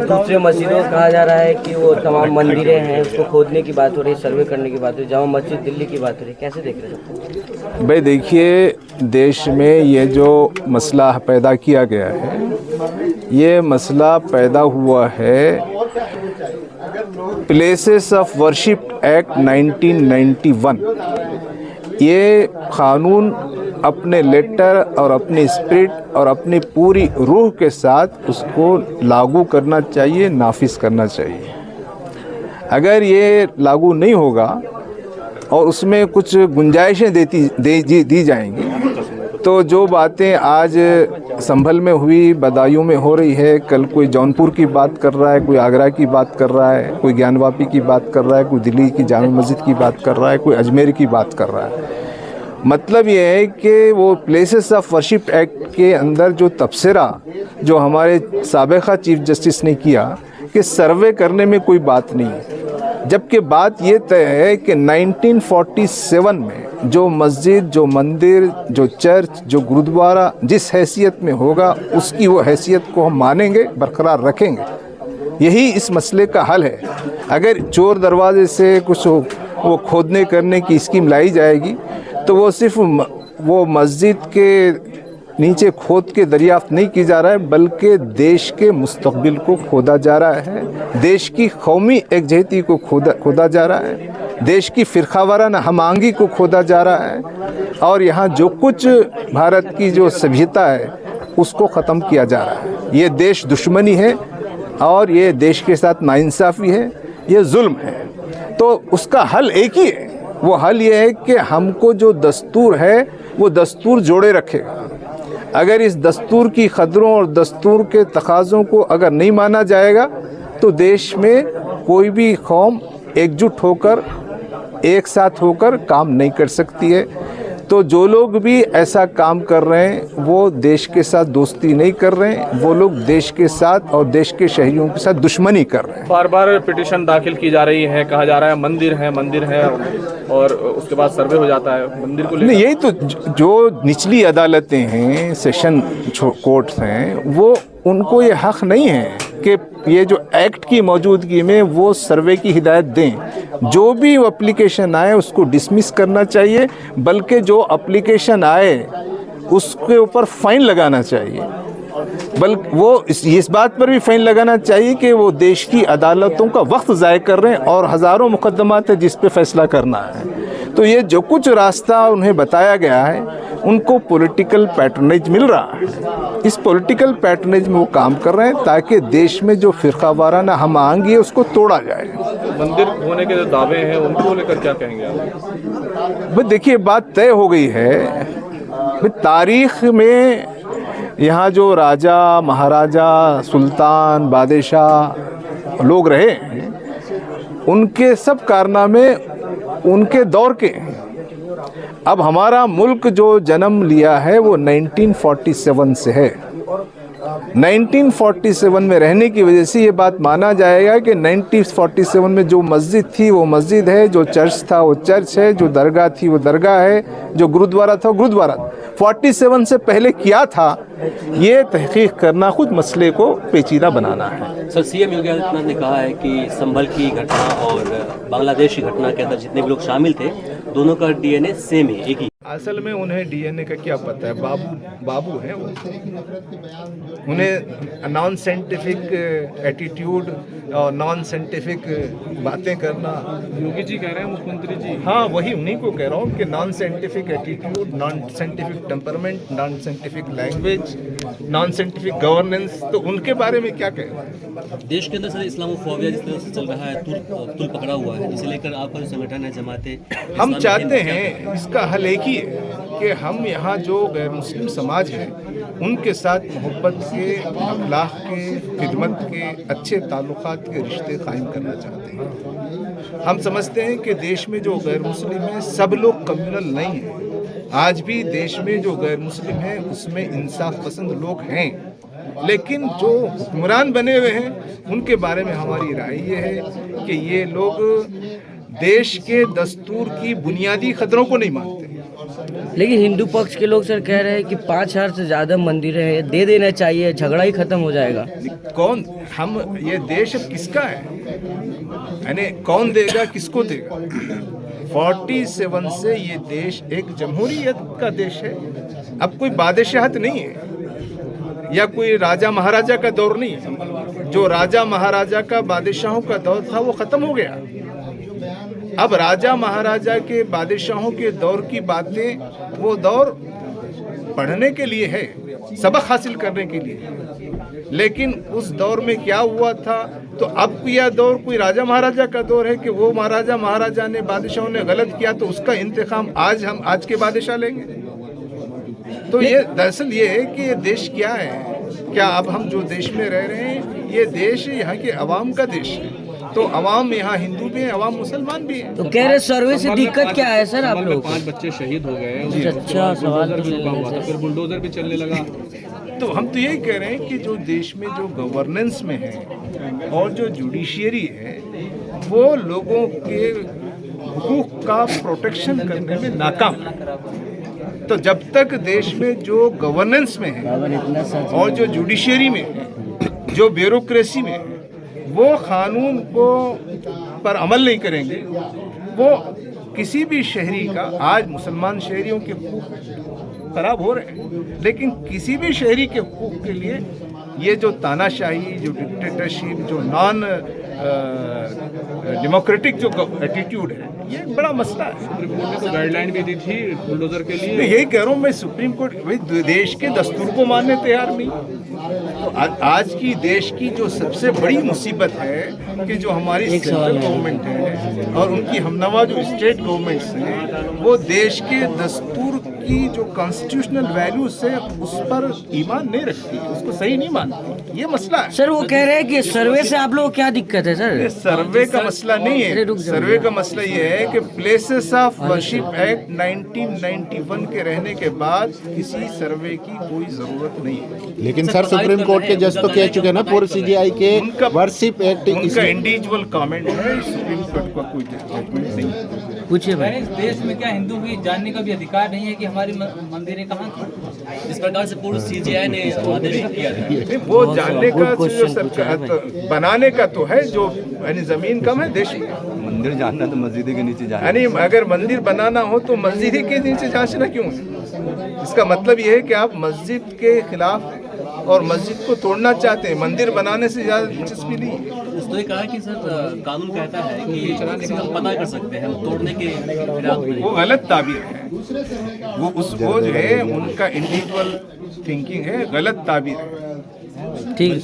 दूसरे मस्जिदों कहा जा रहा है कि वो तमाम मंदिरें हैं उसको खोदने की बात हो रही है, सर्वे करने की बात हो रही है, जामा मस्जिद दिल्ली की बात हो रही है, कैसे देख रहे हैं? भाई देखिए, देश में ये जो मसला पैदा किया गया है, ये मसला पैदा हुआ है प्लेसेस ऑफ वर्शिप एक्ट 1991। ये कानून अपने लेटर और अपनी स्पिरिट और अपनी पूरी रूह के साथ उसको लागू करना चाहिए, नाफिज करना चाहिए। अगर ये लागू नहीं होगा और उसमें कुछ गुंजाइशें दी जाएंगी, तो जो बातें आज संभल में हुई, बदायूं में हो रही है, कल कोई जौनपुर की बात कर रहा है, कोई आगरा की बात कर रहा है, कोई ज्ञानवापी की बात कर रहा है, कोई दिल्ली की जामा मस्जिद की बात कर रहा है, कोई अजमेर की बात कर रहा है। मतलब ये है कि वो प्लेसेस ऑफ वर्शिप एक्ट के अंदर जो तबसरा जो हमारे साबिक़ा चीफ जस्टिस ने किया कि सर्वे करने में कोई बात नहीं है, जबकि बात ये तय है कि 1947 में जो मस्जिद, जो मंदिर, जो चर्च, जो गुरुद्वारा जिस हैसियत में होगा उसकी वो हैसियत को हम मानेंगे, बरकरार रखेंगे। यही इस मसले का हल है। अगर चोर दरवाजे से कुछ वो खोदने करने की स्कीम लाई जाएगी तो वो सिर्फ वो मस्जिद के नीचे खोद के दरियाफ्त नहीं की जा रहा है, बल्कि देश के मुस्तकबिल को खोदा जा रहा है, देश की कौमी एकजहती को खोदा जा रहा है, देश की फ़िरक़ावाराना हम-आहंगी को खोदा जा रहा है, और यहाँ जो कुछ भारत की जो सभ्यता है उसको ख़त्म किया जा रहा है। ये देश दुश्मनी है और ये देश के साथ नाइंसाफ़ी है, ये जुल्म है। तो उसका हल एक ही है, वो हल ये है कि हमको जो दस्तूर है वो दस्तूर जोड़े रखेगा। अगर इस दस्तूर की क़दरों और दस्तूर के तकाज़ों को अगर नहीं माना जाएगा तो देश में कोई भी कौम एकजुट होकर, एक साथ होकर काम नहीं कर सकती है। तो जो लोग भी ऐसा काम कर रहे हैं वो देश के साथ दोस्ती नहीं कर रहे हैं, वो लोग देश के साथ और देश के शहरियों के साथ दुश्मनी कर रहे हैं। बार बार पिटीशन दाखिल की जा रही है, कहा जा रहा है मंदिर है और उसके बाद सर्वे हो जाता है मंदिर को लेकर। यही तो जो निचली अदालतें हैं, सेशन कोर्ट्स हैं, वो उनको ये हक़ नहीं है कि ये जो एक्ट की मौजूदगी में वो सर्वे की हिदायत दें। जो भी एप्लीकेशन आए उसको डिसमिस करना चाहिए, बल्कि जो एप्लीकेशन आए उसके ऊपर फ़ाइन लगाना चाहिए। बल्कि वो इस बात पर भी फ़ाइन लगाना चाहिए कि वो देश की अदालतों का वक्त ज़ाय कर रहे हैं और हज़ारों मुकदमात है जिस पे फ़ैसला करना है। तो ये जो कुछ रास्ता उन्हें बताया गया है उनको पॉलिटिकल पैटर्नेज मिल रहा है। इस पॉलिटिकल पैटर्नेज में वो काम कर रहे हैं ताकि देश में जो फ़िरक़ावाराना हम-आहंगी है उसको तोड़ा जाए। मंदिर होने के जो दावे हैं उनको लेकर क्या कहेंगे आप? भाई देखिए, बात तय हो गई है। भाई तारीख़ में यहाँ जो राजा, महाराजा, सुल्तान, बादशाह लोग रहे हैं, उनके सब कारनामे उनके दौर के हैं। अब हमारा मुल्क जो जन्म लिया है वो 1947 से है। 1947 में रहने की वजह से ये बात माना जाएगा कि 1947 में जो मस्जिद थी वो मस्जिद है, जो चर्च था वो चर्च है, जो दरगाह थी वो दरगाह है, जो गुरुद्वारा था वो गुरुद्वारा। 47 से पहले क्या था ये तहकीक करना खुद मसले को पेचीदा बनाना है। सर, सीएम योगी आदित्यनाथ ने कहा है कि संभल की घटना और बांग्लादेश की घटना के अंदर जितने भी लोग शामिल थे दोनों का डीएनए सेम है, एक ही। असल में उन्हें डीएनए का क्या पता है, बाबू हैं वो। उन्हें नॉन साइंटिफिक एटीट्यूड और नॉन साइंटिफिक बातें करना। योगी जी कह रहे हैं, मुख्यमंत्री जी। हाँ, वही उन्हीं को कह रहा हूँ कि non scientific attitude, non scientific temperament, non scientific language, non scientific governance, तो उनके बारे में क्या कहें। देश के अंदर सर इस्लामोफोबिया जिस तरह से चल रहा है, तुल पकड़ा हुआ है, इसे लेकर आपका जो संगठन है जमाते, हम चाहते हैं इसका हल एक ही है कि हम यहाँ जो गैर मुस्लिम समाज है उनके साथ मोहब्बत के, अखलाक के, खिदमत के, अच्छे ताल्लुकात के रिश्ते कायम करना चाहते हैं। हम समझते हैं कि देश में जो गैर मुस्लिम हैं सब लोग कम्युनल नहीं हैं। आज भी देश में जो गैर मुस्लिम हैं उसमें इंसाफ पसंद लोग हैं, लेकिन जो हुक्मरान बने हुए हैं उनके बारे में हमारी राय ये है कि ये लोग देश के दस्तूर की बुनियादी खतरों को नहीं मानते। लेकिन हिंदू पक्ष के लोग सर कह रहे हैं कि 5000 से ज्यादा मंदिरें हैं, दे देना चाहिए, झगड़ा ही खत्म हो जाएगा। कौन हम ये देश अब किसका है, यानी कौन देगा, किसको देगा? 47 से ये देश एक जमहूरियत का देश है। अब कोई बादशाहत नहीं है या कोई राजा महाराजा का दौर नहीं है। जो राजा महाराजा का, बादशाहों का दौर था वो खत्म हो गया। अब राजा महाराजा के, बादशाहों के दौर की बातें, वो दौर पढ़ने के लिए है, सबक हासिल करने के लिए। लेकिन उस दौर में क्या हुआ था, तो अब यह दौर कोई राजा महाराजा का दौर है कि वो महाराजा महाराजा ने, बादशाहों ने गलत किया तो उसका इंतकाम आज के बादशाह लेंगे। तो ये दरअसल ये है कि ये देश क्या है, क्या अब हम जो देश में रह रहे हैं, ये देश यहाँ के अवाम का देश है। तो अवाम यहाँ हिंदू भी है, अवाम मुसलमान भी है। तो कह रहे सर्वे से दिक्कत क्या है सर आप लोग? 5 बच्चे शहीद हो गए, अच्छा सवाल बुलडोजर भी रुका हुआ था, फिर बुलडोजर भी चलने लगा। तो हम तो यही कह रहे हैं कि जो देश में जो गवर्नेंस में है और जो जुडिशियरी है, वो लोगों के हुकूक का प्रोटेक्शन करने में नाकाम है। तो जब तक देश में जो गवर्नेंस में है और जो जुडिशियरी में है, जो ब्यूरोक्रेसी में है, वो कानून को पर अमल नहीं करेंगे, वो किसी भी शहरी का, आज मुसलमान शहरियों के हुकूक खराब हो रहे हैं, लेकिन किसी भी शहरी के हुकूक के लिए ये जो तानाशाही, जो डिक्टेटरशिप, जो नॉन डेमोक्रेटिक जो एटीट्यूड है, ये एक बड़ा मसला है। सुप्रीम कोर्ट ने तो गाइडलाइन भी दी थी बुलडोजर के लिए। मैं यही कह रहा हूँ, मैं सुप्रीम कोर्ट भाई देश के दस्तूर को मानने तैयार नहीं। तो आज की देश की जो सबसे बड़ी मुसीबत है कि जो हमारी सेंट्रल गवर्नमेंट है और उनकी हमनवा जो स्टेट गवर्नमेंट्स हैं, वो देश के दस्तूर की जो कॉन्स्टिट्यूशनल वैल्यूज है उस पर ईमान नहीं रखती, उसको सही नहीं मानती। ये मसला है सर। वो कह रहे हैं कि सर्वे से आप लोगों को क्या दिक्कत है सर? ये सर्वे का मसला नहीं है। सर्वे का मसला ये है कि प्लेसेस ऑफ वर्शिप एक्ट 1991 के रहने के बाद किसी सर्वे की कोई जरूरत नहीं है। लेकिन सर सुप्रीम कोर्ट के जज तो कह चुके हैं ना, पूर्व सीजीआई के वर्शिप एक्ट, उनका इंडिविजुअल कमेंट है, सुप्रीम कोर्ट का कोई जजमेंट नहीं है। पूछिए भाई। इस देश में क्या हिंदू की जानने का भी अधिकार नहीं है कि हमारी मंदिरें कहाँ थी? इस प्रकार से पूर्व सीजीआई ने आदेश किया था। वो जानने का जो सरकार बनाने का तो है, जो यानी जमीन कम है देश में। मंदिर जानना तो मस्जिद के नीचे जाना। यानी अगर मंदिर बनाना हो तो मस्जिद ही के नीचे जांचना क्यों है? इसका मतलब ये है कि आप मस्जिद के खिलाफ और मस्जिद को तोड़ना चाहते हैं, मंदिर बनाने से ज्यादा दिलचस्पी नहीं है। उसने कहा कि सर कानून कहता है कि हम पता कर सकते हैं, हम तोड़ने के विरोध में। वो गलत ताबीर है, वो जो है उनका इंडिविजुअल थिंकिंग है, गलत ताबीर है। ठीक।